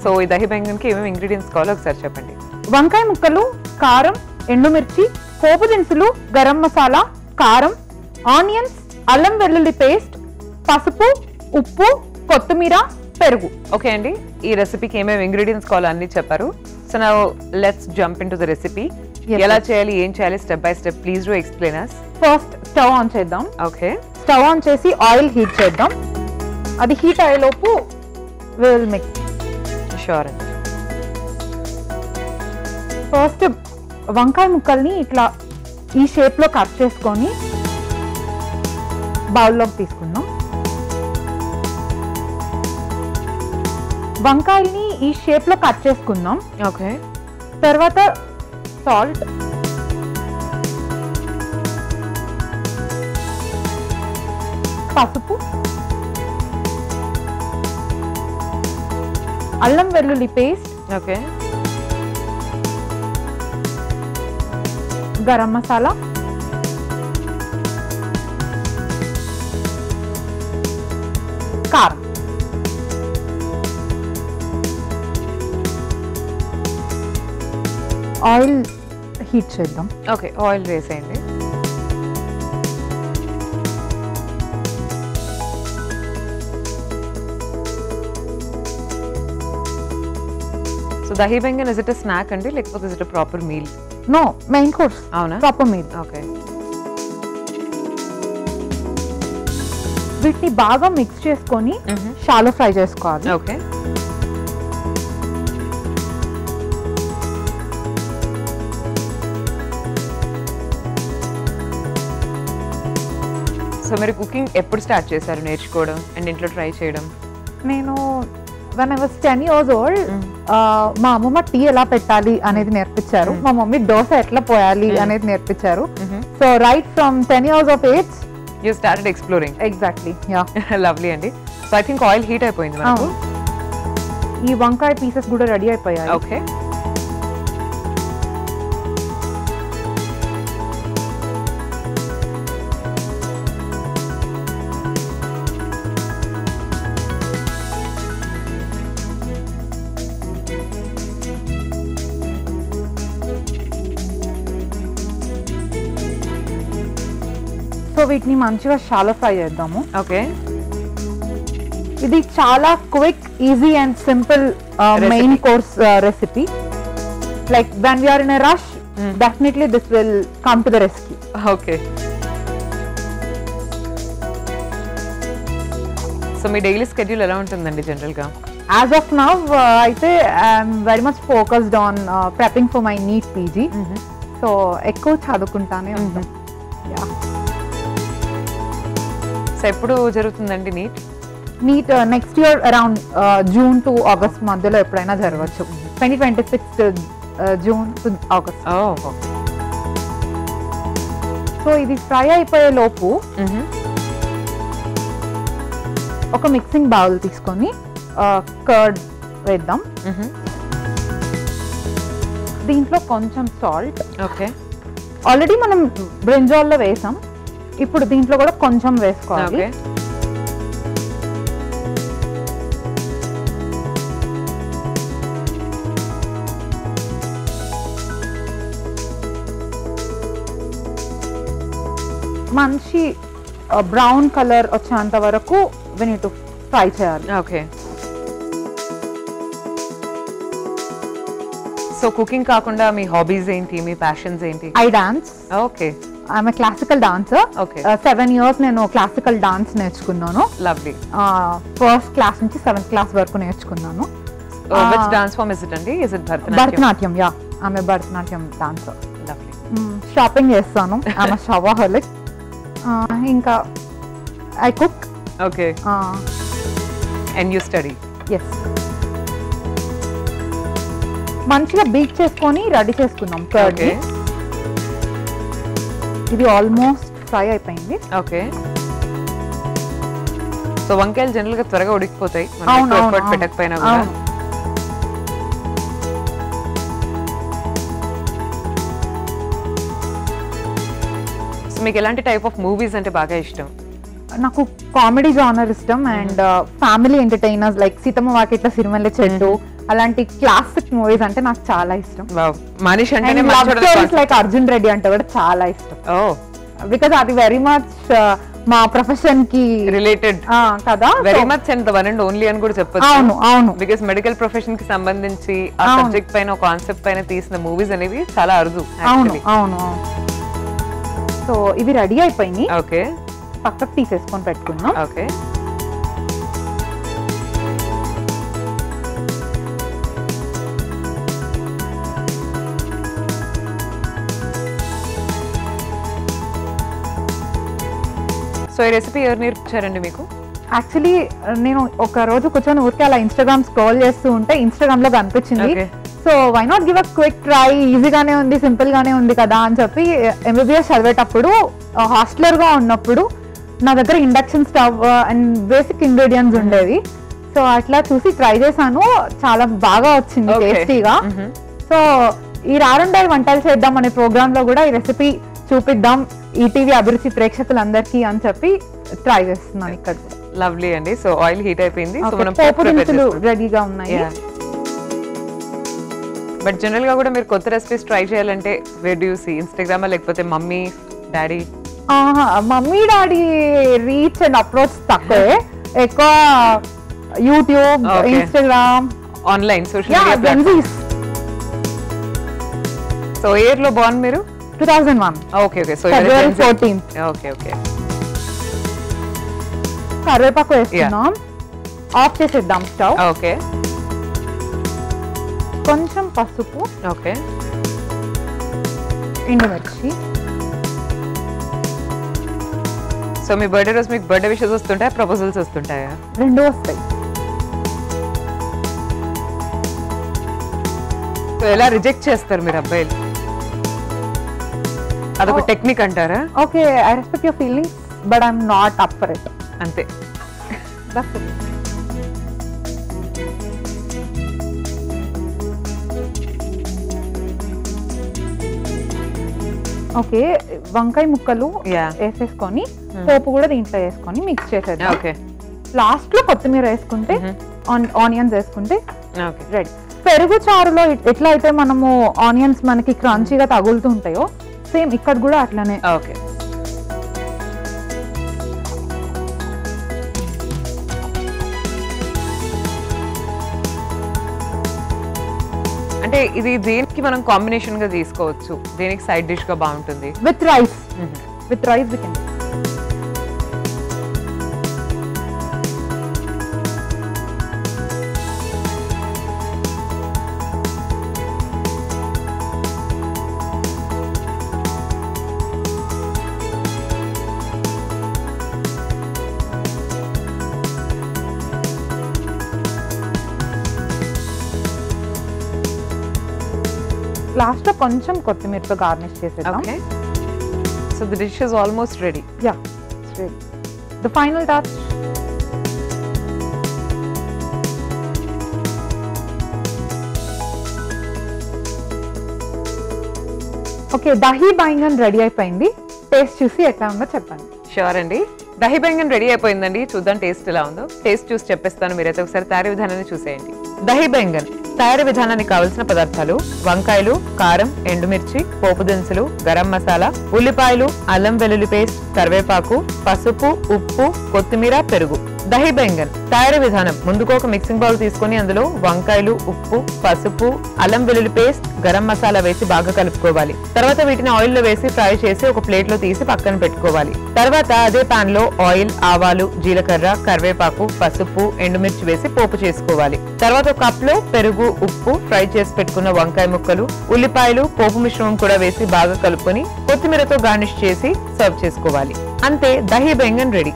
So ఈ దహి బెంగన్కి ఏమేమి ingredients కావాలో ఒకసారి చెప్పండి. వంకాయ ముక్కలు, కారం, ఎండుమిర్చి, పోపు దినుసులు, గరం మసాలా, కారం, ఆనియన్స్, అల్లం వెల్లుల్లి పేస్ట్, పసుపు, ఉప్పు, కొత్తిమీర, పెరుగు. ఓకే అండి, ఈ రెసిపీకి ఏమేమి ఇంగ్రీడియంట్స్ కావాలో అన్ని చెప్పారు. So now let's jump in to the recipe. ఎలా చేయాలి, ఏం చేయాలి, step by step please do explain us. First stove on చేద్దాం. ఓకే, స్టవ్ ఆన్ చేసి ఆయిల్ హీట్ చేద్దాం. అది హీట్ అయ్యేలోపు విల్ మిక్స్. షూర్ అండి. ఫస్ట్ వంకాయ ముక్కల్ని ఇట్లా ఈ షేప్లో కట్ చేసుకొని బౌల్లోకి తీసుకుందాం. వంకాయల్ని ఈ షేప్లో కట్ చేసుకుందాం. ఓకే, తర్వాత సాల్ట్, పసుపు, అల్లం వెల్లుల్లి పేస్ట్, ఓకే, గరం మసాలా, కారం. ఆయిల్ హీట్ చేద్దాం. ఓకే, ఆయిల్ వేసేయండి. So dahi baingan is it a snack అండి, లేకపోతే is it a proper meal? No, main course. అవునా? Proper meal. ఓకే, వీటిని బాగా మిక్స్ చేసుకొని షాలో ఫ్రై చేసుకోవాలి. ఓకే. సో మీరు కుకింగ్ ఎప్పుడు స్టార్ట్ చేశారు నేర్చుకోవడం అండ్ ఇంట్లో ట్రై చేయడం? నేను when I was 10 years old, మా అమ్మమ్మ టీ ఎలా పెట్టాలి అనేది నేర్పించారు. మా మమ్మీ దోశ ఎట్లా పోయాలి అనేది నేర్పించారు. So right from 10 years of age you started exploring. Exactly, yeah. Lovely అండి. So I think oil heat అయిపోయింది మనకు. ఈ వంకాయ పీసెస్ కూడా రెడీ అయిపోయాయి. ఓకే, సో వీటిని మంచిగా షాలో ఫ్రై చేద్దాము. ఓకే. ఇది చాలా quick, easy and simple main course recipe. Like when we are in a rush, definitely this will come to the rescue. Okay. So me daily schedule ఎలా ఉంటుందండి జనరల్గా? As of now, అయితే I'm very much focused on prepping for my NEET PG. So ఎక్కువ చదువుకుంటానే ఉంటాం. So ఎప్పుడు జరుగుతుందండి NEET? NEET next year around June to August మధ్యలో ఎప్పుడైనా జరగవచ్చు. 2026 జూన్ టు ఆగస్ట్. సో ఇది ఫ్రై అయిపోయే లోపు ఒక మిక్సింగ్ బౌల్ తీసుకొని కర్డ్ వేద్దాం. దీంట్లో కొంచెం సాల్ట్. ఓకే. ఆల్రెడీ మనం బ్రింజాల్లో వేసాం, ఇప్పుడు దీంట్లో కూడా కొంచెం వేసుకోవాలి. మంచి బ్రౌన్ కలర్ వచ్చేంత వరకు we need to ఫ్రై చేయాలి. ఓకే. సో కుకింగ్ కాకుండా మీ హాబీస్ ఏంటి, మీ ప్యాషన్స్ ఏంటి? I dance. Okay. I'm a classical dancer. Okay. 7 years నేను క్లాసికల్ డాన్స్ నేర్చుకున్నాను. లవ్లీ. ఫస్ట్ క్లాస్ నుంచి 7th క్లాస్ వరకు నేర్చుకున్నాను. Which dance form is it అండి? Is it Bharatanatyam? Bharatanatyam, yeah. I'm a Bharatanatyam dancer. Lovely. Shopping చేస్తాను. I'm a shopaholic. ఇంకా I cook. Okay. And you study? Yes. మంచిగా beat చేసుకొని ready చేసుకున్నాం కర్డ్. ఇది ఆల్మోస్ట్ ఫ్రై అయిపోయింది. ఓకే. సో వంకాయలు జనరల్ గా త్వరగా ఉడికిపోతాయి పెట్టకపోయినా కూడా. సో మీకు ఎలాంటి టైప్ ఆఫ్ మూవీస్ అంటే బాగా ఇష్టం? నాకు కామెడీ జానర్ ఇష్టం and family entertainers like Seethamma Vakitlo Sirimalle Chettu అలాంటి క్లాసిక్ మూవీస్ అంటే నాకు చాలా ఇష్టం. మనిషి అంటేనే లైక్ అర్జున్ రెడ్డి అంటే కూడా చాలా ఇష్టం బికాస్ అది వెరీ మచ్ మా ప్రొఫెషన్ కి రిలేటెడ్ కదా, very much and one and only అని కూడా చెప్పొచ్చు. అవును అవును, బికాస్ మెడికల్ ప్రొఫెషన్ కి సంబంధించి ఆ సబ్జెక్ట్ పైన కాన్సెప్ట్ పైన తీసిన మూవీస్ అనేవి చాలా అరుదు. అవును అవును. సో ఇవి రెడీ అయిపోయినాయి, ఓకే పక్కకు తీసేసుకొని పెట్టుకున్నాం. ఓకే సో ఈ రెసిపీ ఎవరు నేర్పించారండి మీకు? యాక్చువల్లీ నేను ఒక రోజు కూర్చొని ఊరికే అలా ఇన్స్టాగ్రామ్ స్క్రోల్ చేస్తూ ఉంటే ఇన్స్టాగ్రామ్ లో కనిపించింది. So why not give a quick try, ఈజీగానే ఉంది, సింపుల్ గానే ఉంది కదా అని చెప్పి ఎంబీబీఎస్ చదివేటప్పుడు హాస్టలర్ గా ఉన్నప్పుడు నా దగ్గర induction stove and basic ingredients ఉండేవి. సో అట్లా చూసి ట్రై చేశాను, చాలా బాగా వచ్చింది టేస్టీగా. సో ఈ రారుండాయి వంటలు చేద్దాం అనే ప్రోగ్రామ్ లో కూడా ఈ రెసిపీ చూపిద్దాం ఈటీవీ అభిరుచి ప్రేక్షకులందరికీ అని చెప్పి ట్రై చేస్తున్నాను ఇక్కడ. లవ్లీ అండి. సో ఆయిల్ హీట్ అయిపోయింది, సో మనం పోపు దినుసులు రెడీగా ఉన్నాయి. బట్ జనరల్ గా కూడా మీరు కొత్త రెసిపీస్ ట్రై చేయాలంటే where do you see, Instagram లేకపోతే mummy daddy? Mummy daddy reach and approach తక్కువే, ఎక్కువ YouTube, Instagram, online social media platforms. So year లో బార్న్ మీరు? 2001. Okay okay. So February 14th. Okay okay. కరివేపాకు వేస్తున్నాం, ఆఫ్ చేసేద్దాం stove. Okay. కొంచెం పసుపు, ఓకే, ఎండుమిర్చి. సో మీ బర్త్డే రోజు మీకు బర్త్డే విషెస్ వస్తుంటాయా, ప్రపోజల్స్ వస్తుంటాయా? రెండు వస్తాయి. సో ఎలా రిజెక్ట్ చేస్తారు మీరు అబ్బాయిలు? అదొక టెక్నిక్ అంటారా? Okay, I respect your feelings but I'm not up for it. అంతే. ఓకే, వంకాయ ముక్కలు వేసేసుకొని పోపు కూడా దీంట్లో వేసుకొని మిక్స్ చేసేద్దాం. ఓకే. లాస్ట్ లో కొత్తిమీర వేసుకుంటే, ఆనియన్స్ వేసుకుంటే రెడీ. పెరుగు చారులో ఎట్లా అయితే మనము ఆనియన్స్ మనకి క్రంచీగా తగులుతూ ఉంటాయో సేమ్ ఇక్కడ కూడా అట్లానే. ఓకే. అంటే ఇది దేనికి మనం కాంబినేషన్ గా తీసుకోవచ్చు, దేనికి సైడ్ డిష్ గా బాగుంటుంది? With rice. With rice we can. Last లో కొంచెం కొత్తిమీరతో గార్నిష్ చేసేద్దాం. Okay. So the dish is almost ready. Yeah, it's ready. The final touch. Okay, dahi baingan ready అయిపోయింది. టేస్ట్ చూసి ఎట్లా ఉందో చెప్పండి. షూర్ అండి. దహీ బెంగన్ రెడీ అయిపోయిందండి. చూద్దాం టేస్ట్ ఎలా ఉందో. టేస్ట్ చూసి చెప్పేస్తాను, మీరైతే ఒకసారి తయారీ విధానాన్ని చూసేయండి. దహీ బెంగన్ తయారీ విధానానికి కావలసిన పదార్థాలు: వంకాయలు, కారం, ఎండుమిర్చి, పోపు దినుసులు, గరం మసాలా, ఉల్లిపాయలు, అల్లం వెల్లుల్లి పేస్ట్, కరివేపాకు, పసుపు, ఉప్పు, కొత్తిమీర, పెరుగు. దహీ బెంగన్ తయారీ విధానం: ముందుకు ఒక మిక్సింగ్ బౌల్ తీసుకొని అందులో వంకాయలు, ఉప్పు, పసుపు, అల్లం వెల్లుల్లి పేస్ట్, గరం మసాలా వేసి బాగా కలుపుకోవాలి. తర్వాత వీటిని ఆయిల్ లో వేసి ఫ్రై చేసి ఒక ప్లేట్ లో తీసి పక్కన పెట్టుకోవాలి. తర్వాత అదే పాన్ లో ఆయిల్, ఆవాలు, జీలకర్ర, కరివేపాకు, పసుపు, ఎండుమిర్చి వేసి పోపు చేసుకోవాలి. తర్వాత ఒక కప్ లో పెరుగు, ఉప్పు, ఫ్రై చేసి పెట్టుకున్న వంకాయ ముక్కలు, ఉల్లిపాయలు, పోపు మిశ్రమం కూడా వేసి బాగా కలుపుకొని కొత్తిమీరతో గార్నిష్ చేసి సర్వ్ చేసుకోవాలి. అంతే, దహీ బెంగన్ రెడీ.